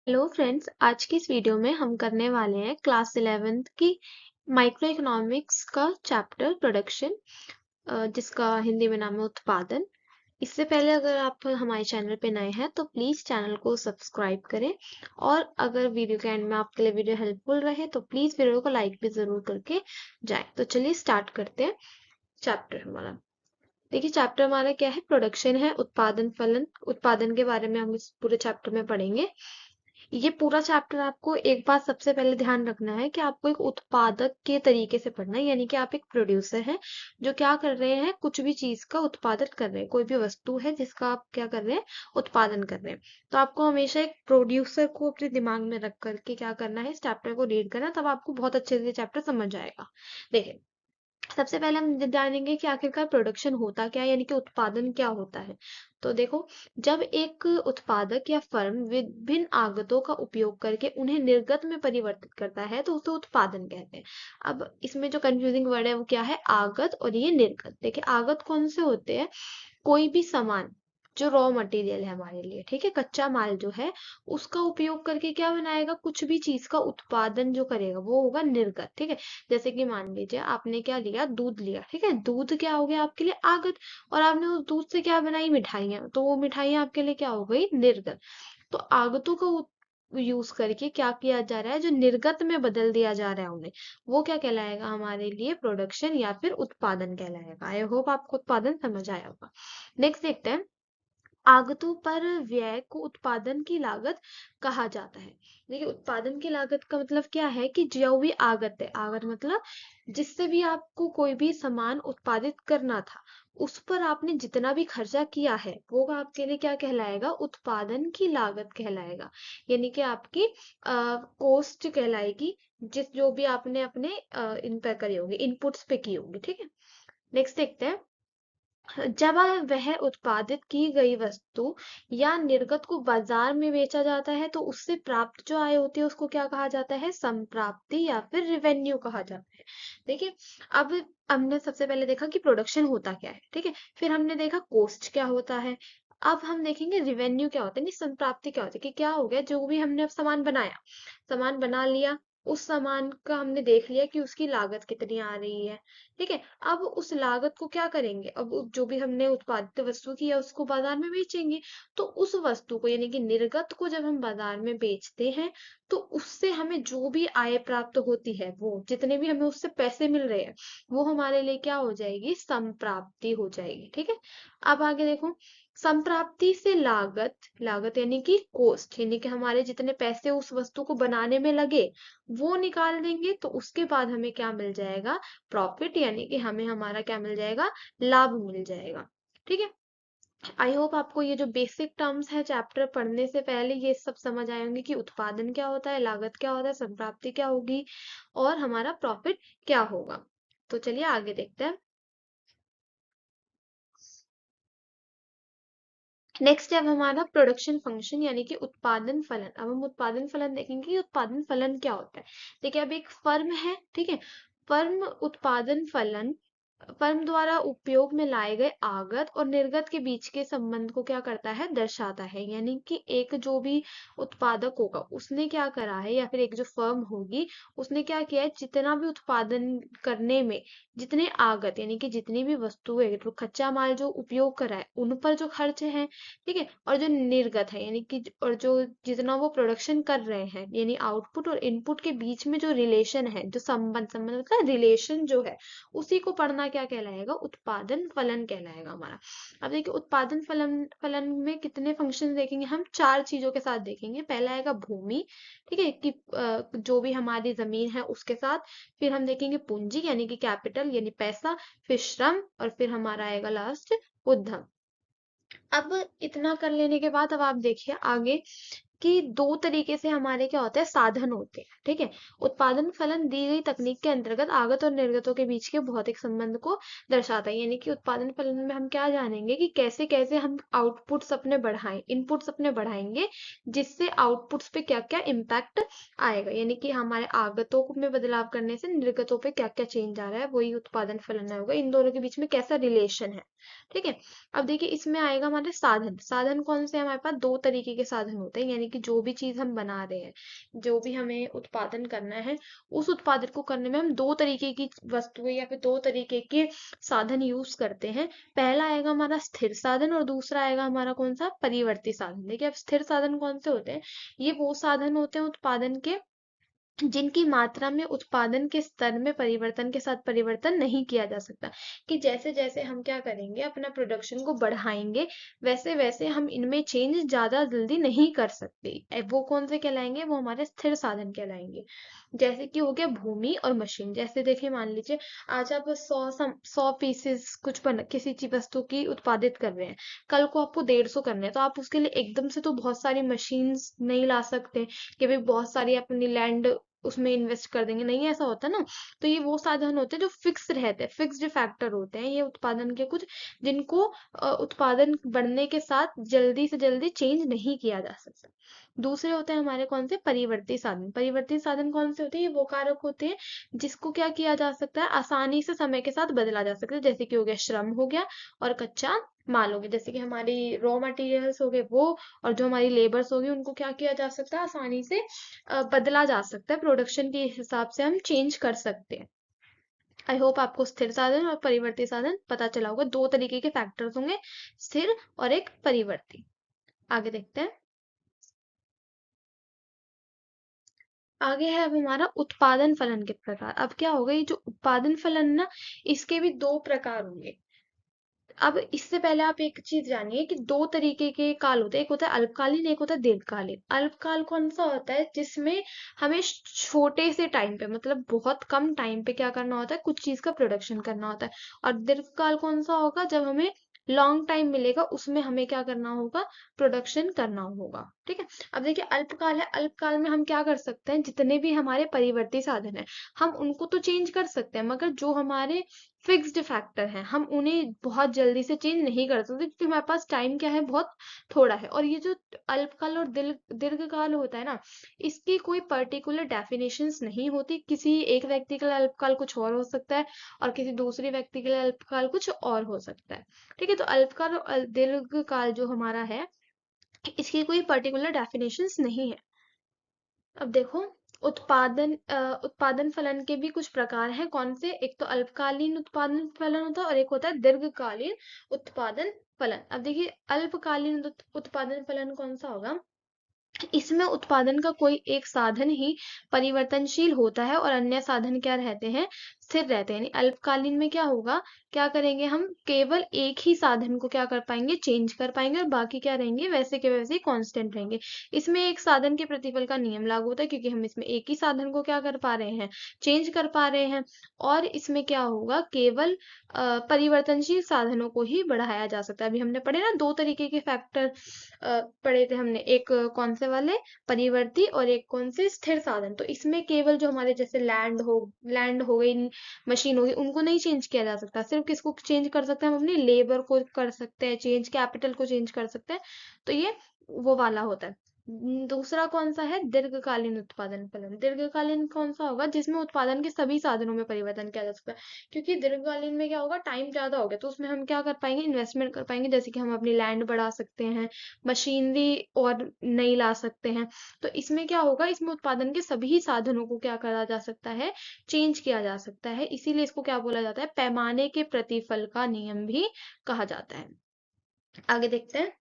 Hello friends, आज की इस वीडियो में हम करने वाले हैं क्लास 11th की माइक्रो इकोनॉमिक्स का चैप्टर प्रोडक्शन, जिसका हिंदी में नाम है उत्पादन। इससे पहले अगर आप हमारे चैनल पे नए हैं तो प्लीज़ चैनल को सब्सक्राइब करें, और अगर वीडियो के एंड में आपके लिए वीडियो हेल्पफुल रहे तो प्लीज़ वीडियो को लाइक भी ज़रूर करके जाएं। तो चलिए स्टार्ट करते हैं चैप्टर हमारा। देखिए, चैप्टर हमारा क्या है, प्रोडक्शन है, उत्पादन फलन। उत्पादन के बारे में हम इस पूरे चैप्टर में पढ़ेंगे। ये पूरा चैप्टर आपको एक बात सबसे पहले ध्यान रखना है कि आपको एक उत्पादक के तरीके से पढ़ना है, यानी कि आप एक प्रोड्यूसर हैं जो क्या कर रहे हैं, कुछ भी चीज का उत्पादन कर रहे हैं, कोई भी वस्तु है जिसका आप क्या कर रहे हैं, उत्पादन कर रहे हैं। तो आपको हमेशा एक प्रोड्यूसर को अपने दिमाग में रख करके क्या करना है, इस चैप्टर को रीड करना, तब आपको बहुत अच्छे से चैप्टर समझ आएगा। देखिए, सबसे पहले हम जानेंगे कि आखिरकार प्रोडक्शन होता क्या है, यानी कि उत्पादन क्या होता है। तो देखो, जब एक उत्पादक या फर्म विभिन्न आगतों का उपयोग करके उन्हें निर्गत में परिवर्तित करता है तो उसे उत्पादन कहते हैं। अब इसमें जो कंफ्यूजिंग वर्ड है वो क्या है, आगत और ये निर्गत। देखिए, आगत कौन से होते हैं, कोई भी सामान जो रॉ मटेरियल है हमारे लिए, ठीक है, कच्चा माल जो है, उसका उपयोग करके क्या बनाएगा, कुछ भी चीज का उत्पादन जो करेगा वो होगा निर्गत। ठीक है, जैसे कि मान लीजिए आपने क्या लिया, दूध लिया, ठीक है, दूध क्या हो गया आपके लिए, आगत। और आपने उस दूध से क्या बनाई, मिठाइयाँ, तो वो मिठाइयाँ आपके लिए क्या हो गई, निर्गत। तो आगतों का यूज करके क्या किया जा रहा है, जो निर्गत में बदल दिया जा रहा है उन्हें, वो क्या कहलाएगा हमारे लिए, प्रोडक्शन या फिर उत्पादन कहलाएगा। आई होप आपको उत्पादन समझ आया होगा। नेक्स्ट देखते हैं, आगतों पर व्यय को उत्पादन की लागत कहा जाता है। देखिए, उत्पादन की लागत का मतलब क्या है कि जो भी आगत है, आगत मतलब जिससे भी आपको कोई भी सामान उत्पादित करना था, उस पर आपने जितना भी खर्चा किया है वो आपके लिए क्या कहलाएगा, उत्पादन की लागत कहलाएगा। यानी कि आपकी कॉस्ट कहलाएगी, जिस जो भी आपने अपने इन पर करी होगी, इनपुट्स पे की होगी। ठीक है, नेक्स्ट देखते हैं, जब वह उत्पादित की गई वस्तु या निर्गत को बाजार में बेचा जाता है तो उससे प्राप्त जो आय होती है उसको क्या कहा जाता है, संप्राप्ति या फिर रिवेन्यू कहा जाता है। देखिए, अब हमने सबसे पहले देखा कि प्रोडक्शन होता क्या है, ठीक है, फिर हमने देखा कॉस्ट क्या होता है। अब हम देखेंगे रिवेन्यू क्या होता है, नहीं संप्राप्ति क्या होता है, कि क्या हो गया, जो भी हमने अब सामान बनाया, सामान बना लिया, उस सामान का हमने देख लिया कि उसकी लागत कितनी आ रही है। ठीक है, अब उस लागत को क्या करेंगे, अब जो भी हमने उत्पादित वस्तु की है उसको बाजार में बेचेंगे। तो उस वस्तु को यानी कि निर्गत को जब हम बाजार में बेचते हैं तो उससे हमें जो भी आय प्राप्त होती है, वो जितने भी हमें उससे पैसे मिल रहे हैं, वो हमारे लिए क्या हो जाएगी, संप्राप्ति हो जाएगी। ठीक है, अब आगे देखो, संप्राप्ति से लागत, लागत यानी कि कॉस्ट, यानी कि हमारे जितने पैसे उस वस्तु को बनाने में लगे वो निकाल देंगे, तो उसके बाद हमें क्या मिल जाएगा, प्रॉफिट, यानी कि हमें हमारा क्या मिल जाएगा, लाभ मिल जाएगा। ठीक है, आई होप आपको ये जो बेसिक टर्म्स है चैप्टर पढ़ने से पहले ये सब समझ आए होंगे कि उत्पादन क्या होता है, लागत क्या होता है, संप्राप्ति क्या होगी, और हमारा प्रॉफिट क्या होगा। तो चलिए आगे देखते हैं। नेक्स्ट है अब हमारा प्रोडक्शन फंक्शन, यानी कि उत्पादन फलन। अब हम उत्पादन फलन देखेंगे कि उत्पादन फलन क्या होता है। देखिए, अब एक फर्म है, ठीक है, फर्म उत्पादन फलन, फर्म द्वारा उपयोग में लाए गए आगत और निर्गत के बीच के संबंध को क्या करता है, दर्शाता है। यानी कि एक जो भी उत्पादक होगा उसने क्या करा है, या फिर एक जो फर्म होगी उसने क्या किया है, जितना भी उत्पादन करने में जितने आगत यानी कि जितनी भी वस्तुएं, तो कच्चा माल जो उपयोग करा है उन पर जो खर्च है, ठीक है, और जो निर्गत है यानी कि और जो जितना वो प्रोडक्शन कर रहे हैं, यानी आउटपुट और इनपुट के बीच में जो रिलेशन है, जो संबंध, संबंध मतलब रिलेशन जो है, उसी को पढ़ना क्या कहलाएगा, उत्पादन फलन कहलाएगा हमारा। अब देखिए, उत्पादन फलन फलन में कितने फंक्शन देखेंगे हम, चार चीजों के साथ देखेंगे। पहला आएगा भूमि, ठीक है, कि जो भी हमारी जमीन है उसके साथ। फिर हम देखेंगे पूंजी यानी कि कैपिटल यानी पैसा, फिर श्रम, और फिर हमारा आएगा लास्ट उद्यम। अब इतना कर लेने के बाद अब आप देखिए आगे कि दो तरीके से हमारे क्या होते हैं, साधन होते हैं। ठीक है, उत्पादन फलन दी गई तकनीक के अंतर्गत आगत और निर्गतों के बीच के भौतिक संबंध को दर्शाता है। यानी कि उत्पादन फलन में हम क्या जानेंगे कि कैसे कैसे हम आउटपुट्स अपने बढ़ाएं, इनपुट्स अपने बढ़ाएंगे, जिससे आउटपुट्स पे क्या क्या इम्पैक्ट आएगा। यानी कि हमारे आगतों में बदलाव करने से निर्गतों पे क्या क्या चेंज आ रहा है, वही उत्पादन फलन होगा। इन दोनों के बीच में कैसा रिलेशन है। ठीक है, अब देखिए, इसमें आएगा हमारे साधन। साधन कौन से हैं, हमारे पास दो तरीके के साधन होते हैं, यानी कि जो भी चीज हम बना रहे हैं, जो भी हमें उत्पादन करना है, उस उत्पादन को करने में हम दो तरीके की वस्तुएं या फिर दो तरीके के साधन यूज करते हैं। पहला आएगा हमारा स्थिर साधन और दूसरा आएगा हमारा कौन सा, परिवर्ती साधन। देखिए अब स्थिर साधन कौन से होते हैं, ये वो साधन होते हैं उत्पादन के जिनकी मात्रा में उत्पादन के स्तर में परिवर्तन के साथ परिवर्तन नहीं किया जा सकता। कि जैसे जैसे हम क्या करेंगे, अपना प्रोडक्शन को बढ़ाएंगे, वैसे वैसे हम इनमें चेंज ज्यादा जल्दी नहीं कर सकते। वो कौन से कहलाएंगे, वो हमारे स्थिर साधन कहलाएंगे। जैसे कि हो गया भूमि और मशीन। जैसे देखिए मान लीजिए आज आप 100 पीसेस कुछ किसी चीज वस्तु की उत्पादित कर रहे हैं, कल को आपको 150 करने हैं, तो आप उसके लिए एकदम से तो बहुत सारी मशीन्स नहीं ला सकते कि भाई बहुत सारी अपनी लैंड उसमें इन्वेस्ट कर देंगे, नहीं ऐसा होता ना। तो ये वो साधन होते हैं जो फिक्स रहते हैं, फिक्स्ड फैक्टर होते हैं ये उत्पादन के कुछ, जिनको उत्पादन बढ़ने के साथ जल्दी से जल्दी चेंज नहीं किया जा सकता। दूसरे होते हैं हमारे कौन से, परिवर्ती साधन। परिवर्ती साधन कौन से होते हैं, ये वो कारक होते हैं जिसको क्या किया जा सकता है, आसानी से समय के साथ बदला जा सकता है। जैसे कि हो गया श्रम हो गया और कच्चा माल हो गया। जैसे कि हमारी रॉ मटेरियल्स हो गए वो, और जो हमारी लेबर्स होगी उनको क्या किया जा सकता है, आसानी से बदला जा सकता है, प्रोडक्शन के हिसाब से हम चेंज कर सकते हैं। आई होप आपको स्थिर साधन और परिवर्ती साधन पता चला होगा। दो तरीके के फैक्टर्स होंगे, स्थिर और एक परिवर्ती। आगे देखते हैं। आगे है अब हमारा उत्पादन फलन के प्रकार। अब क्या होगा, ये जो उत्पादन फलन ना, इसके भी दो प्रकार होंगे। अब इससे पहले आप एक चीज जानिए कि दो तरीके के काल होते हैं, एक होता है अल्पकालीन, एक होता है दीर्घकालीन। अल्पकाल कौन सा होता है, जिसमें हमें छोटे से टाइम पे, मतलब बहुत कम टाइम पे क्या करना होता है, कुछ चीज का प्रोडक्शन करना होता है। और दीर्घकाल कौन सा होगा, जब हमें लॉन्ग टाइम मिलेगा, उसमें हमें क्या करना होगा, प्रोडक्शन करना होगा। ठीक है। अब देखिए अल्पकाल है, अल्पकाल में हम क्या कर सकते हैं, जितने भी हमारे परिवर्ती साधन है हम उनको तो चेंज कर सकते हैं, मगर जो हमारे फिक्स्ड फैक्टर हैं हम उन्हें बहुत जल्दी से चेंज नहीं कर सकते, क्योंकि हमारे पास टाइम क्या है, बहुत थोड़ा है। और ये जो अल्पकाल और दीर्घकाल होता है ना, इसकी कोई पर्टिकुलर डेफिनेशंस नहीं होती। किसी एक व्यक्ति के लिए अल्पकाल कुछ और हो सकता है और किसी दूसरे व्यक्ति के लिए अल्पकाल कुछ और हो सकता है। ठीक है। तो अल्पकाल और दीर्घकाल जो हमारा है, इसकी कोई पर्टिकुलर डेफिनेशंस नहीं है। अब देखो उत्पादन फलन के भी कुछ प्रकार हैं। कौन से, एक तो अल्पकालीन उत्पादन फलन होता है और एक होता है दीर्घकालीन उत्पादन फलन। अब देखिए अल्पकालीन उत्पादन फलन कौन सा होगा, इसमें उत्पादन का कोई एक साधन ही परिवर्तनशील होता है और अन्य साधन क्या रहते हैं, स्थिर रहते हैं। यानी अल्पकालीन में क्या होगा, क्या करेंगे हम, केवल एक ही साधन को क्या कर पाएंगे, चेंज कर पाएंगे, और बाकी क्या रहेंगे, वैसे के वैसे ही कांस्टेंट रहेंगे। इसमें एक साधन के प्रतिफल का नियम लागू होता है, क्योंकि हम इसमें एक ही साधन को क्या कर पा रहे हैं, चेंज कर पा रहे हैं। और इसमें क्या होगा, केवल परिवर्तनशील साधनों को ही बढ़ाया जा सकता है। अभी हमने पढ़े ना दो तरीके के फैक्टर पढ़े थे हमने, एक कौन से वाले, परिवर्ती, और एक कौन से, स्थिर साधन। तो इसमें केवल जो हमारे जैसे लैंड हो गई, मशीन हो गई, उनको नहीं चेंज किया जा सकता। सिर्फ किसको चेंज कर सकते हैं हम, अपनी लेबर को कर सकते हैं चेंज, कैपिटल को चेंज कर सकते हैं। तो ये वो वाला होता है। दूसरा कौन सा है, दीर्घकालीन उत्पादन फलन। दीर्घकालीन कौन सा होगा, जिसमें उत्पादन के सभी साधनों में परिवर्तन किया जा सकता है। क्योंकि दीर्घकालीन में क्या होगा, टाइम ज्यादा हो गया, तो उसमें हम क्या कर पाएंगे, इन्वेस्टमेंट कर पाएंगे। जैसे कि हम अपनी लैंड बढ़ा सकते हैं, मशीनरी और नई ला सकते हैं। तो इसमें क्या होगा, इसमें उत्पादन के सभी साधनों को क्या करा जा सकता है, चेंज किया जा सकता है। इसीलिए इसको क्या बोला जाता है, पैमाने के प्रतिफल का नियम भी कहा जाता है। आगे देखते हैं।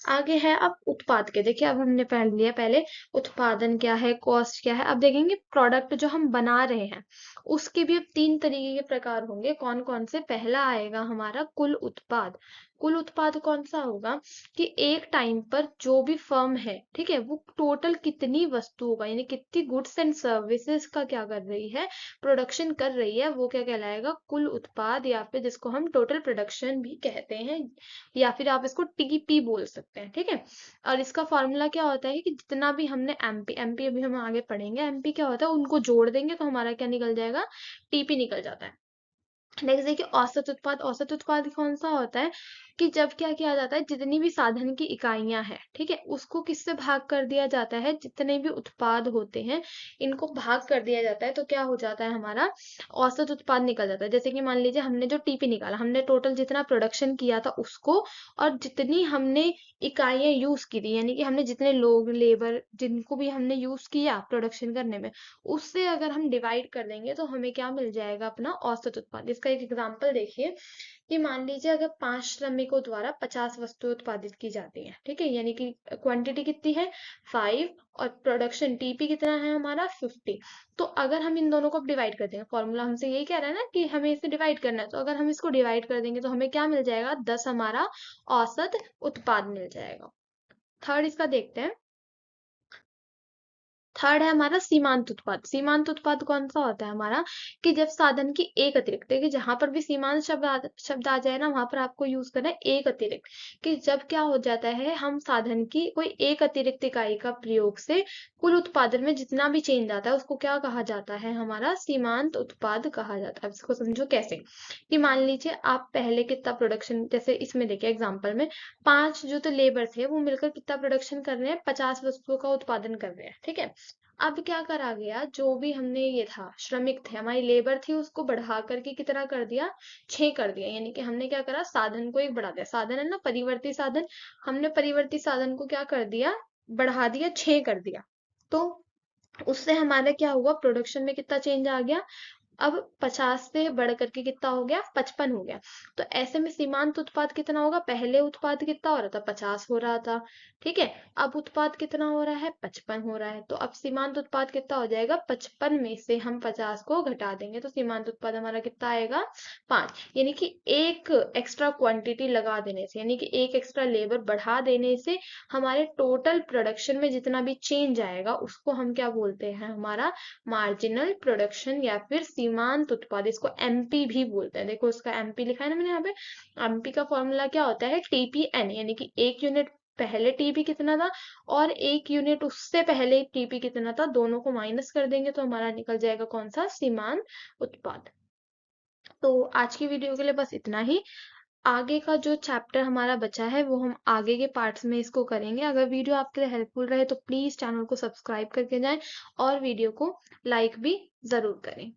आगे है अब उत्पाद के। देखिए अब हमने पढ़ लिया पहले उत्पादन क्या है, कॉस्ट क्या है। अब देखेंगे प्रोडक्ट जो हम बना रहे हैं उसके भी अब तीन तरीके के प्रकार होंगे। कौन कौन से, पहला आएगा हमारा कुल उत्पाद। कुल उत्पाद कौन सा होगा, कि एक टाइम पर जो भी फर्म है, ठीक है, वो टोटल कितनी वस्तुओं का, यानी कितनी गुड्स एंड सर्विसेज का क्या कर रही है, प्रोडक्शन कर रही है, वो क्या कहलाएगा, कुल उत्पाद, या फिर जिसको हम टोटल प्रोडक्शन भी कहते हैं, या फिर आप इसको टीपी बोल सकते हैं। ठीक है। और इसका फॉर्मूला क्या होता है कि जितना भी हमने एमपी एमपी अभी हम आगे पढ़ेंगे, एमपी क्या होता है, उनको जोड़ देंगे तो हमारा क्या निकल जाएगा, टीपी निकल जाता है। नेक्स्ट देखिए औसत उत्पाद। औसत उत्पाद कौन सा होता है कि जब क्या किया जाता है, जितनी भी साधन की इकाइयां हैं, ठीक है, उसको किससे भाग कर दिया जाता है, जितने भी उत्पाद होते हैं इनको भाग कर दिया जाता है, तो क्या हो जाता है, हमारा औसत उत्पाद निकल जाता है। जैसे कि मान लीजिए हमने जो टीपी निकाला, हमने टोटल जितना प्रोडक्शन किया था उसको, और जितनी हमने इकाइयां यूज की थी, यानी कि हमने जितने लोग, लेबर, जिनको भी हमने यूज किया प्रोडक्शन करने में, उससे अगर हम डिवाइड कर देंगे तो हमें क्या मिल जाएगा, अपना औसत उत्पाद। इसका एक एग्जांपल देखिए कि मान लीजिए अगर 5 श्रमिकों द्वारा 50 वस्तुएं उत्पादित की जाती हैं, ठीक है, यानी कि क्वांटिटी कितनी है 5, और प्रोडक्शन टीपी कितना है हमारा 50। तो अगर हम इन दोनों को डिवाइड कर देंगे, फॉर्मूला हमसे यही कह रहा है ना कि हमें इसे डिवाइड करना है, तो अगर हम इसको डिवाइड कर देंगे तो हमें क्या मिल जाएगा, 10 हमारा औसत उत्पाद मिल जाएगा। थर्ड इसका देखते हैं। थर्ड है हमारा सीमांत उत्पाद। सीमांत उत्पाद कौन सा होता है हमारा, कि जब साधन की एक अतिरिक्त, देखिए जहां पर भी सीमांत शब्द आ जाए ना, वहां पर आपको यूज करना है एक अतिरिक्त, कि जब क्या हो जाता है, हम साधन की कोई एक अतिरिक्त इकाई का प्रयोग से कुल उत्पादन में जितना भी चेंज आता है उसको क्या कहा जाता है, हमारा सीमांत उत्पाद कहा जाता है। अब इसको समझो कैसे, कि मान लीजिए आप पहले कितना प्रोडक्शन, जैसे इसमें देखिए एग्जाम्पल में 5 जो तो लेबर थे वो मिलकर कितना प्रोडक्शन कर रहे हैं, 50 वस्तुओं का उत्पादन कर रहे हैं, ठीक है। अब क्या करा गया, जो भी हमने ये था श्रमिक थे, हमारी लेबर थी, उसको बढ़ा करके कितना कर दिया, 6 कर दिया। यानी कि हमने क्या करा, साधन को एक बढ़ा दिया, साधन है ना परिवर्ती साधन, हमने परिवर्ती साधन को क्या कर दिया, बढ़ा दिया, 6 कर दिया। तो उससे हमारा क्या हुआ, प्रोडक्शन में कितना चेंज आ गया, अब 50 से बढ़ करके कितना हो गया, 55 हो गया। तो ऐसे में सीमांत उत्पाद कितना होगा, पहले उत्पाद कितना हो रहा था, 50 हो रहा था, ठीक है, अब उत्पाद कितना हो रहा है, 55 हो रहा है। तो अब सीमांत उत्पाद कितना हो जाएगा, 55 में से हम 50 को घटा देंगे तो सीमांत उत्पाद हमारा कितना आएगा, 5। यानी कि एक एक्स्ट्रा क्वांटिटी लगा देने से, यानी कि एक एक्स्ट्रा लेबर बढ़ा देने से हमारे टोटल प्रोडक्शन में जितना भी चेंज आएगा उसको हम क्या बोलते हैं, हमारा मार्जिनल प्रोडक्शन या फिर सीमांत उत्पाद, इसको एमपी भी बोलते हैं। देखो इसका एमपी लिखा है ना मैंने यहाँ पे। एमपी का फॉर्मूला क्या होता है, टीपीएन, यानी कि एक यूनिट पहले टीपी कितना था और एक यूनिट उससे पहले टीपी कितना था, दोनों को माइनस कर देंगे तो हमारा निकल जाएगा कौन सा, सीमांत उत्पाद। तो आज की वीडियो के लिए बस इतना ही। आगे का जो चैप्टर हमारा बचा है वो हम आगे के पार्ट्स में इसको करेंगे। अगर वीडियो आपके लिए हेल्पफुल रहे तो प्लीज चैनल को सब्सक्राइब करके जाएं और वीडियो को लाइक भी जरूर करें।